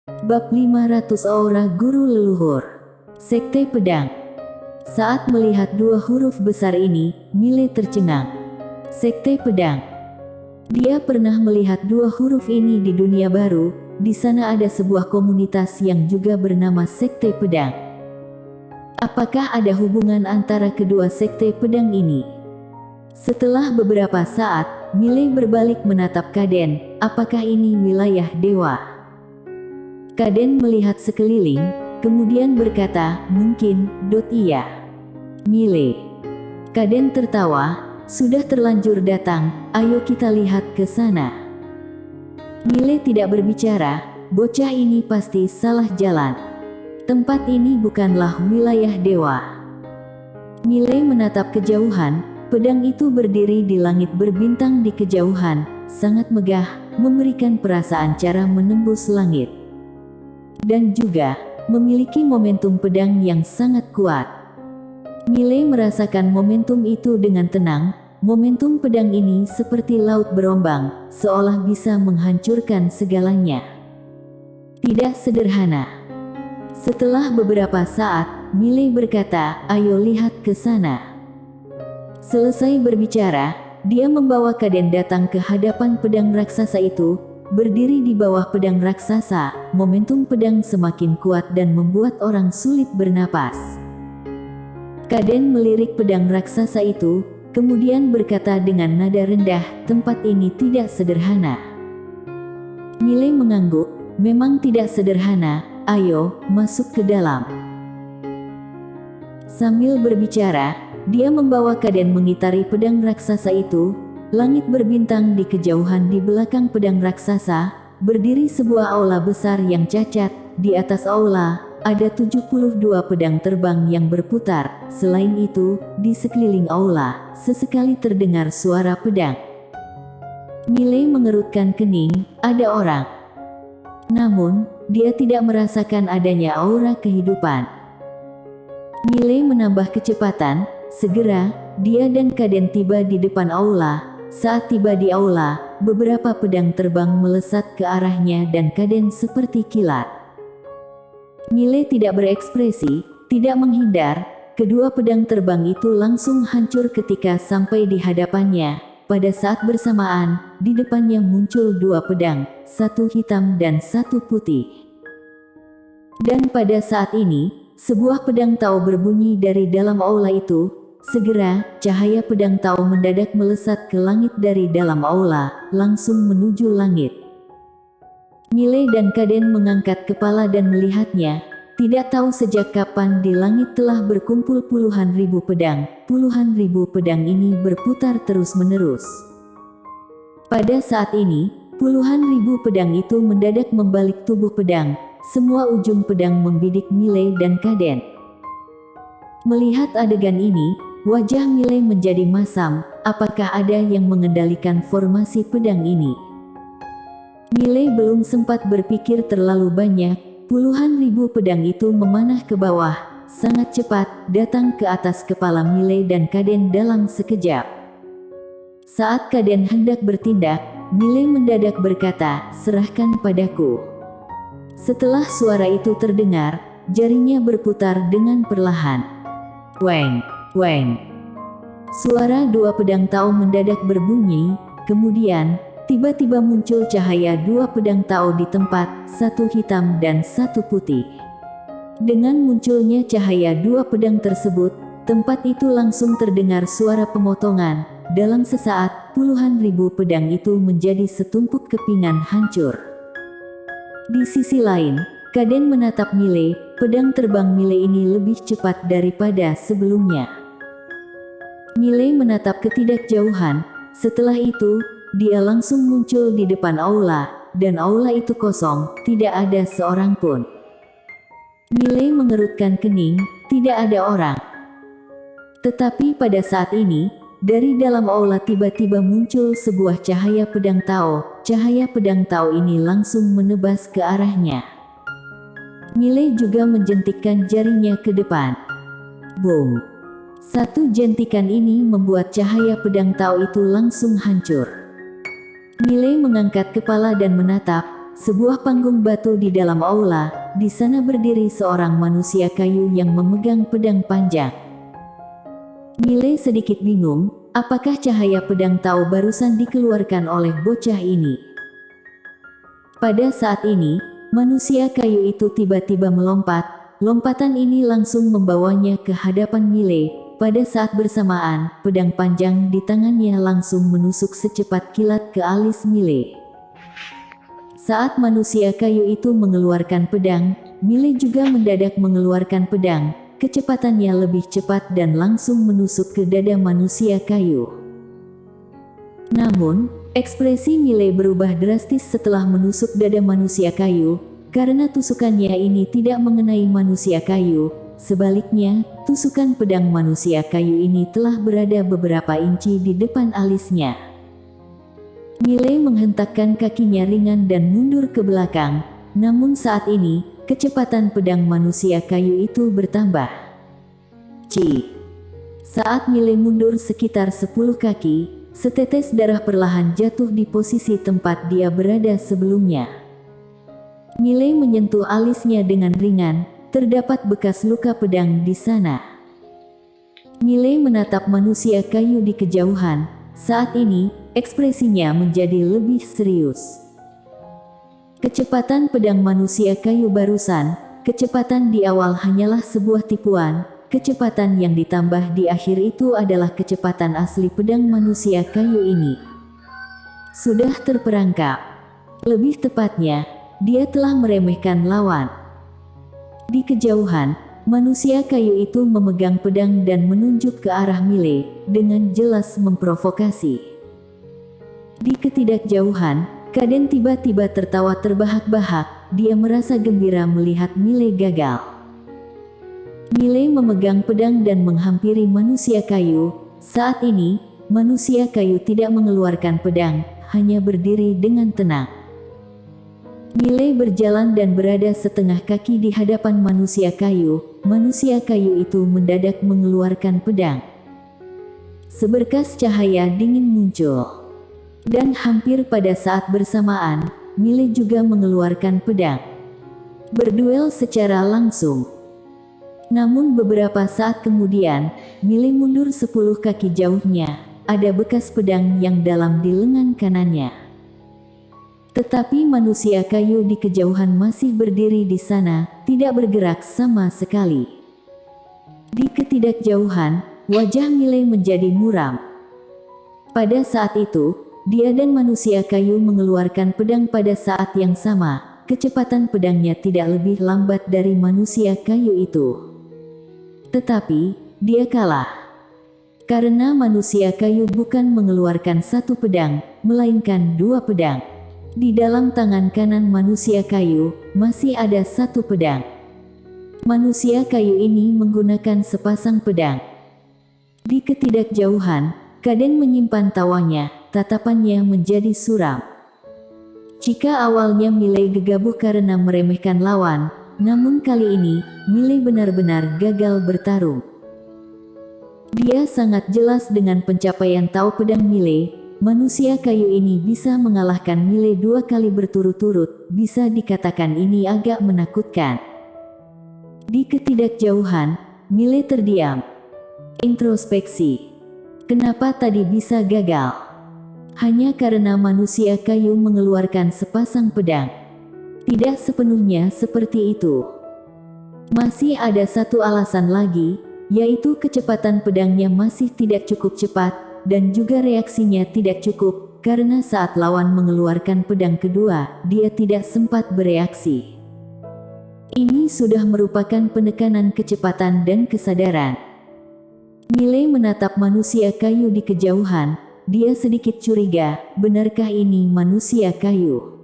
Bab 500 Aura Guru Leluhur. Sekte Pedang. Saat melihat dua huruf besar ini, Mile tercengang. Sekte Pedang. Dia pernah melihat dua huruf ini di dunia baru. Di sana ada sebuah komunitas yang juga bernama Sekte Pedang. Apakah ada hubungan antara kedua sekte pedang ini? Setelah beberapa saat, Mile berbalik menatap Kaden. Apakah ini wilayah dewa? Kaden melihat sekeliling, kemudian berkata, mungkin, iya. Mile. Kaden tertawa, sudah terlanjur datang, ayo kita lihat ke sana. Mile tidak berbicara, bocah ini pasti salah jalan. Tempat ini bukanlah wilayah dewa. Mile menatap kejauhan, pedang itu berdiri di langit berbintang di kejauhan, sangat megah, memberikan perasaan cara menembus langit. Dan juga, memiliki momentum pedang yang sangat kuat. Mile merasakan momentum itu dengan tenang. Momentum pedang ini seperti laut berombang, seolah bisa menghancurkan segalanya. Tidak sederhana. Setelah beberapa saat, Mile berkata, ayo lihat ke sana. Selesai berbicara, dia membawa Kaden datang ke hadapan pedang raksasa itu. Berdiri di bawah pedang raksasa, momentum pedang semakin kuat dan membuat orang sulit bernapas. Kaden melirik pedang raksasa itu, kemudian berkata dengan nada rendah, tempat ini tidak sederhana. Mile mengangguk, memang tidak sederhana, ayo, masuk ke dalam. Sambil berbicara, dia membawa Kaden mengitari pedang raksasa itu. Langit berbintang di kejauhan di belakang pedang raksasa, berdiri sebuah aula besar yang cacat. Di atas aula, ada 72 pedang terbang yang berputar. Selain itu, di sekeliling aula, sesekali terdengar suara pedang. Mile mengerutkan kening, ada orang. Namun, dia tidak merasakan adanya aura kehidupan. Mile menambah kecepatan, segera, dia dan Kaden tiba di depan aula. Saat tiba di aula, beberapa pedang terbang melesat ke arahnya dan Kaden seperti kilat. Mile tidak berekspresi, tidak menghindar. Kedua pedang terbang itu langsung hancur ketika sampai di hadapannya. Pada saat bersamaan, di depannya muncul dua pedang, satu hitam dan satu putih. Dan pada saat ini, sebuah pedang Tao berbunyi dari dalam aula itu. Segera, cahaya pedang Tao mendadak melesat ke langit dari dalam aula, langsung menuju langit. Mile dan Kaden mengangkat kepala dan melihatnya. Tidak tahu sejak kapan di langit telah berkumpul puluhan ribu pedang. Puluhan ribu pedang ini berputar terus-menerus. Pada saat ini, puluhan ribu pedang itu mendadak membalik tubuh pedang. Semua ujung pedang membidik Mile dan Kaden. Melihat adegan ini, wajah Mile menjadi masam. Apakah ada yang mengendalikan formasi pedang ini? Mile belum sempat berpikir terlalu banyak. Puluhan ribu pedang itu memanah ke bawah, sangat cepat, datang ke atas kepala Mile dan Kaden dalam sekejap. Saat Kaden hendak bertindak, Mile mendadak berkata, serahkan padaku. Setelah suara itu terdengar, jarinya berputar dengan perlahan. Weng, weng. Suara dua pedang Tao mendadak berbunyi, kemudian, tiba-tiba muncul cahaya dua pedang Tao di tempat, satu hitam dan satu putih. Dengan munculnya cahaya dua pedang tersebut, tempat itu langsung terdengar suara pemotongan. Dalam sesaat, puluhan ribu pedang itu menjadi setumpuk kepingan hancur. Di sisi lain, Kaden menatap Mile, pedang terbang Mile ini lebih cepat daripada sebelumnya. Mile menatap ketidakjauhan, setelah itu, dia langsung muncul di depan aula, dan aula itu kosong, tidak ada seorang pun. Mile mengerutkan kening, tidak ada orang. Tetapi pada saat ini, dari dalam aula tiba-tiba muncul sebuah cahaya pedang Tao. Cahaya pedang Tao ini langsung menebas ke arahnya. Mile juga menjentikkan jarinya ke depan. Boom! Satu jentikan ini membuat cahaya pedang Tao itu langsung hancur. Mile mengangkat kepala dan menatap, sebuah panggung batu di dalam aula. Di sana berdiri seorang manusia kayu yang memegang pedang panjang. Miley sedikit bingung, apakah cahaya pedang Tao barusan dikeluarkan oleh bocah ini? Pada saat ini, manusia kayu itu tiba-tiba melompat. Lompatan ini langsung membawanya ke hadapan Miley. Pada saat bersamaan, pedang panjang di tangannya langsung menusuk secepat kilat ke alis Miley. Saat manusia kayu itu mengeluarkan pedang, Miley juga mendadak mengeluarkan pedang. Kecepatannya lebih cepat dan langsung menusuk ke dada manusia kayu. Namun, ekspresi Miley berubah drastis setelah menusuk dada manusia kayu, karena tusukannya ini tidak mengenai manusia kayu. Sebaliknya, tusukan pedang manusia kayu ini telah berada beberapa inci di depan alisnya. Miley menghentakkan kakinya ringan dan mundur ke belakang, namun saat ini, kecepatan pedang manusia kayu itu bertambah. Saat Miley mundur sekitar 10 kaki, setetes darah perlahan jatuh di posisi tempat dia berada sebelumnya. Miley menyentuh alisnya dengan ringan, terdapat bekas luka pedang di sana. Miley menatap manusia kayu di kejauhan. Saat ini, ekspresinya menjadi lebih serius. Kecepatan pedang manusia kayu barusan, kecepatan di awal hanyalah sebuah tipuan, kecepatan yang ditambah di akhir itu adalah kecepatan asli pedang manusia kayu ini. Sudah terperangkap. Lebih tepatnya, dia telah meremehkan lawan. Di kejauhan, manusia kayu itu memegang pedang dan menunjuk ke arah Miley, dengan jelas memprovokasi. Di ketidakjauhan, Kaden tiba-tiba tertawa terbahak-bahak, dia merasa gembira melihat Miley gagal. Miley memegang pedang dan menghampiri manusia kayu. Saat ini, manusia kayu tidak mengeluarkan pedang, hanya berdiri dengan tenang. Miley berjalan dan berada setengah kaki di hadapan manusia kayu. Manusia kayu itu mendadak mengeluarkan pedang. Seberkas cahaya dingin muncul. Dan hampir pada saat bersamaan, Miley juga mengeluarkan pedang. Berduel secara langsung. Namun beberapa saat kemudian, Miley mundur 10 kaki jauhnya, ada bekas pedang yang dalam di lengan kanannya. Tetapi manusia kayu di kejauhan masih berdiri di sana, tidak bergerak sama sekali. Di ketidakjauhan, wajah Miley menjadi muram. Pada saat itu, dia dan manusia kayu mengeluarkan pedang pada saat yang sama. Kecepatan pedangnya tidak lebih lambat dari manusia kayu itu. Tetapi, dia kalah. Karena manusia kayu bukan mengeluarkan satu pedang, melainkan 2 pedang. Di dalam tangan kanan manusia kayu, masih ada 1 pedang. Manusia kayu ini menggunakan sepasang pedang. Di ketidakjauhan, Kaden menyimpan tawanya, tatapannya menjadi suram. Jika awalnya Miley gegabah karena meremehkan lawan, namun kali ini, Miley benar-benar gagal bertarung. Dia sangat jelas dengan pencapaian Tao pedang Miley, manusia kayu ini bisa mengalahkan Miley 2 kali berturut-turut, bisa dikatakan ini agak menakutkan. Di ketidakjauhan, Miley terdiam. Introspeksi. Kenapa tadi bisa gagal? Hanya karena manusia kayu mengeluarkan sepasang pedang. Tidak sepenuhnya seperti itu. Masih ada satu alasan lagi, yaitu kecepatan pedangnya masih tidak cukup cepat, dan juga reaksinya tidak cukup, karena saat lawan mengeluarkan pedang kedua, dia tidak sempat bereaksi. Ini sudah merupakan penekanan kecepatan dan kesadaran. Miley menatap manusia kayu di kejauhan, dia sedikit curiga, benarkah ini manusia kayu?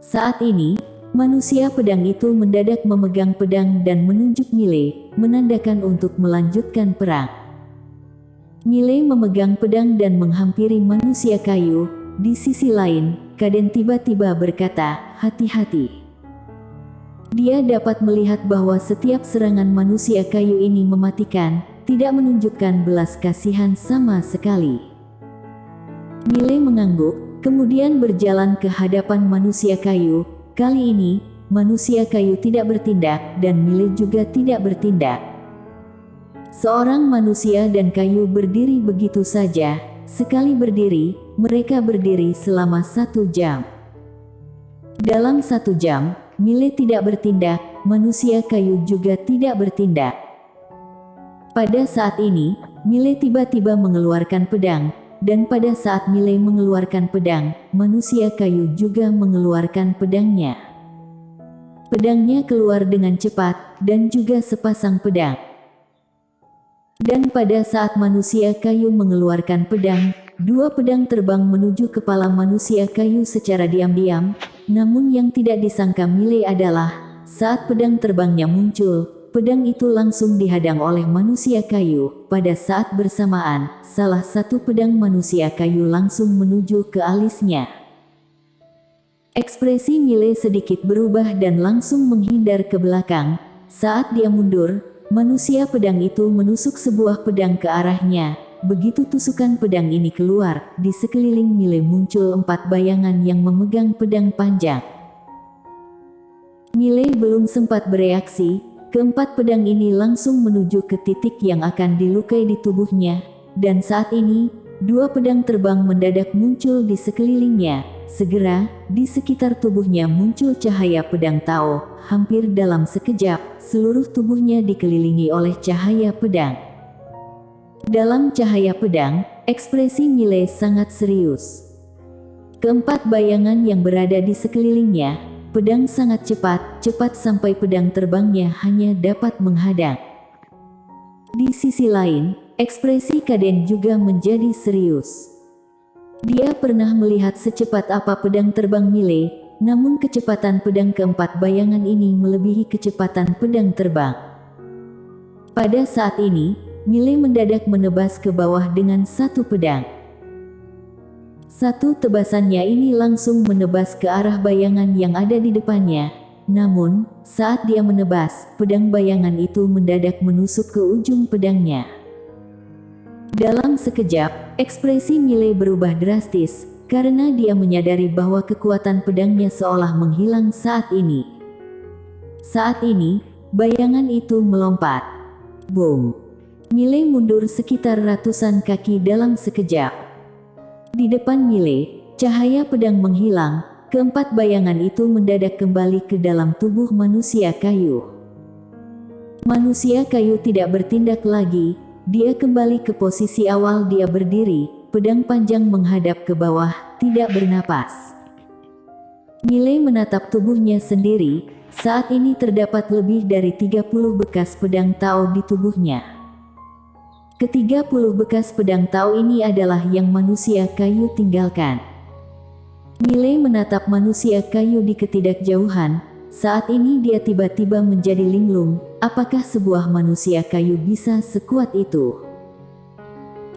Saat ini, manusia pedang itu mendadak memegang pedang dan menunjuk Miley, menandakan untuk melanjutkan perang. Miley memegang pedang dan menghampiri manusia kayu. Di sisi lain, Kaden tiba-tiba berkata, "Hati-hati." Dia dapat melihat bahwa setiap serangan manusia kayu ini mematikan, tidak menunjukkan belas kasihan sama sekali. Miley mengangguk, kemudian berjalan ke hadapan manusia kayu. Kali ini, manusia kayu tidak bertindak, dan Miley juga tidak bertindak. Seorang manusia dan kayu berdiri begitu saja. Sekali berdiri, mereka berdiri selama 1 jam. Dalam 1 jam, Miley tidak bertindak, manusia kayu juga tidak bertindak. Pada saat ini, Miley tiba-tiba mengeluarkan pedang, dan pada saat Miley mengeluarkan pedang, manusia kayu juga mengeluarkan pedangnya. Pedangnya keluar dengan cepat, dan juga sepasang pedang. Dan pada saat manusia kayu mengeluarkan pedang, 2 pedang terbang menuju kepala manusia kayu secara diam-diam. Namun yang tidak disangka Miley adalah, saat pedang terbangnya muncul, pedang itu langsung dihadang oleh manusia kayu. Pada saat bersamaan, salah satu pedang manusia kayu langsung menuju ke alisnya. Ekspresi Miley sedikit berubah dan langsung menghindar ke belakang. Saat dia mundur, manusia pedang itu menusuk sebuah pedang ke arahnya. Begitu tusukan pedang ini keluar, di sekeliling Miley muncul 4 bayangan yang memegang pedang panjang. Miley belum sempat bereaksi, keempat pedang ini langsung menuju ke titik yang akan dilukai di tubuhnya, dan saat ini, 2 pedang terbang mendadak muncul di sekelilingnya. Segera, di sekitar tubuhnya muncul cahaya pedang Tao. Hampir dalam sekejap, seluruh tubuhnya dikelilingi oleh cahaya pedang. Dalam cahaya pedang, ekspresi Miley sangat serius. Keempat bayangan yang berada di sekelilingnya, pedang sangat cepat sampai pedang terbangnya hanya dapat menghadang. Di sisi lain, ekspresi Kaden juga menjadi serius. Dia pernah melihat secepat apa pedang terbang Miley, namun kecepatan pedang keempat bayangan ini melebihi kecepatan pedang terbang. Pada saat ini, Miley mendadak menebas ke bawah dengan 1 pedang. 1 tebasannya ini langsung menebas ke arah bayangan yang ada di depannya. Namun, saat dia menebas, pedang bayangan itu mendadak menusuk ke ujung pedangnya. Dalam sekejap, ekspresi Miley berubah drastis, karena dia menyadari bahwa kekuatan pedangnya seolah menghilang saat ini. Saat ini, bayangan itu melompat. Boom! Miley mundur sekitar ratusan kaki dalam sekejap. Di depan Miley, cahaya pedang menghilang, keempat bayangan itu mendadak kembali ke dalam tubuh manusia kayu. Manusia kayu tidak bertindak lagi, dia kembali ke posisi awal dia berdiri, pedang panjang menghadap ke bawah, tidak bernapas. Miley menatap tubuhnya sendiri, saat ini terdapat lebih dari 30 bekas pedang Tao di tubuhnya. Ke-30 bekas pedang Tao ini adalah yang manusia kayu tinggalkan. Miley menatap manusia kayu di ketidakjauhan, saat ini dia tiba-tiba menjadi linglung. Apakah sebuah manusia kayu bisa sekuat itu?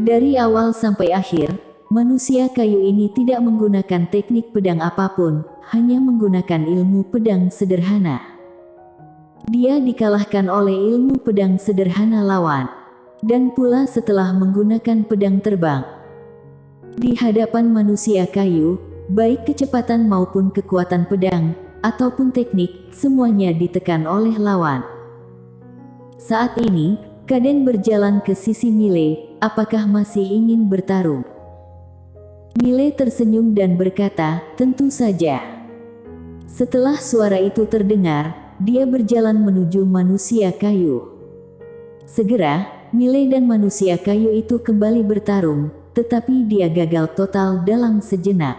Dari awal sampai akhir, manusia kayu ini tidak menggunakan teknik pedang apapun, hanya menggunakan ilmu pedang sederhana. Dia dikalahkan oleh ilmu pedang sederhana lawan. Dan pula setelah menggunakan pedang terbang. Di hadapan manusia kayu, baik kecepatan maupun kekuatan pedang, ataupun teknik, semuanya ditekan oleh lawan. Saat ini, Kaden berjalan ke sisi Miley, apakah masih ingin bertarung? Miley tersenyum dan berkata, tentu saja. Setelah suara itu terdengar, dia berjalan menuju manusia kayu. Segera, Miley dan manusia kayu itu kembali bertarung, tetapi dia gagal total dalam sejenak.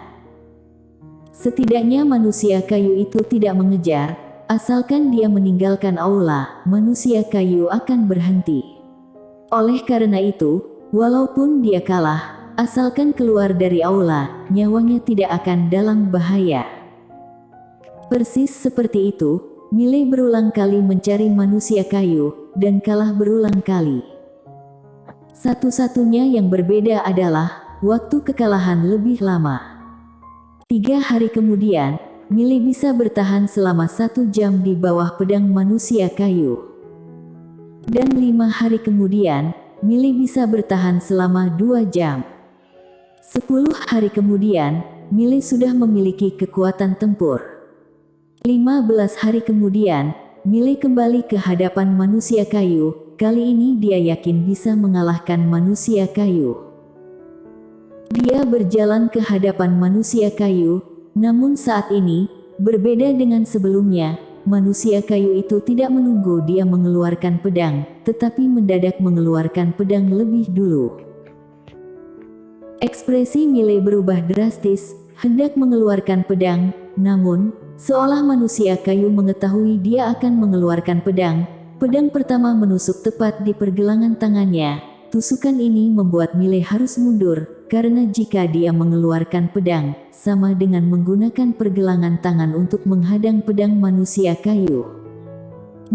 Setidaknya manusia kayu itu tidak mengejar, asalkan dia meninggalkan aula, manusia kayu akan berhenti. Oleh karena itu, walaupun dia kalah, asalkan keluar dari aula, nyawanya tidak akan dalam bahaya. Persis seperti itu, Miley berulang kali mencari manusia kayu, dan kalah berulang kali. Satu-satunya yang berbeda adalah, waktu kekalahan lebih lama. 3 hari kemudian, Miley bisa bertahan selama 1 jam di bawah pedang manusia kayu. Dan 5 hari kemudian, Miley bisa bertahan selama 2 jam. 10 hari kemudian, Mile sudah memiliki kekuatan tempur. 15 hari kemudian, Mile kembali ke hadapan manusia kayu. Kali ini dia yakin bisa mengalahkan manusia kayu. Dia berjalan ke hadapan manusia kayu, namun saat ini, berbeda dengan sebelumnya, manusia kayu itu tidak menunggu dia mengeluarkan pedang, tetapi mendadak mengeluarkan pedang lebih dulu. Ekspresi Mile berubah drastis, hendak mengeluarkan pedang, namun, seolah manusia kayu mengetahui dia akan mengeluarkan pedang, pedang pertama menusuk tepat di pergelangan tangannya. Tusukan ini membuat Mile harus mundur, karena jika dia mengeluarkan pedang, sama dengan menggunakan pergelangan tangan untuk menghadang pedang manusia kayu.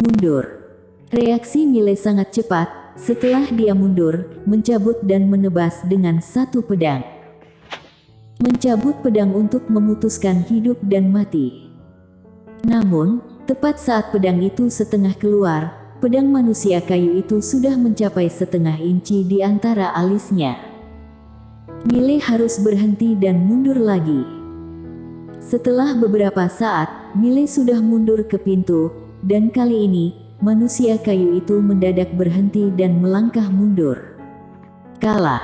Mundur. Reaksi Mile sangat cepat, setelah dia mundur, mencabut dan menebas dengan satu pedang. Mencabut pedang untuk memutuskan hidup dan mati. Namun, tepat saat pedang itu setengah keluar, pedang manusia kayu itu sudah mencapai setengah inci di antara alisnya. Mile harus berhenti dan mundur lagi. Setelah beberapa saat, Mile sudah mundur ke pintu, dan kali ini, manusia kayu itu mendadak berhenti dan melangkah mundur. Kalah.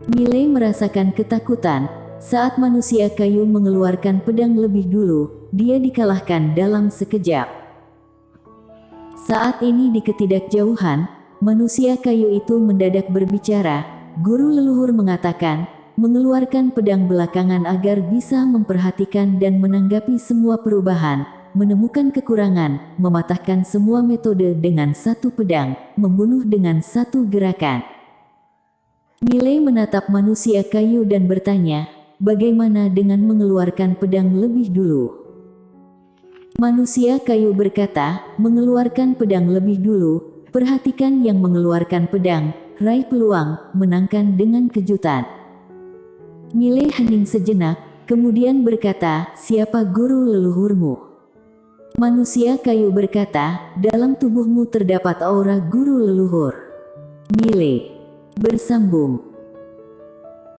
Mile merasakan ketakutan. Saat manusia kayu mengeluarkan pedang lebih dulu, dia dikalahkan dalam sekejap. Saat ini di ketidakjauhan, manusia kayu itu mendadak berbicara. Guru leluhur mengatakan, mengeluarkan pedang belakangan agar bisa memperhatikan dan menanggapi semua perubahan, menemukan kekurangan, mematahkan semua metode dengan satu pedang, membunuh dengan satu gerakan. Mile menatap manusia kayu dan bertanya, bagaimana dengan mengeluarkan pedang lebih dulu? Manusia kayu berkata, mengeluarkan pedang lebih dulu, perhatikan yang mengeluarkan pedang, raih peluang, menangkan dengan kejutan. Mile hening sejenak, kemudian berkata, siapa guru leluhurmu? Manusia kayu berkata, dalam tubuhmu terdapat aura guru leluhur. Mile bersambung.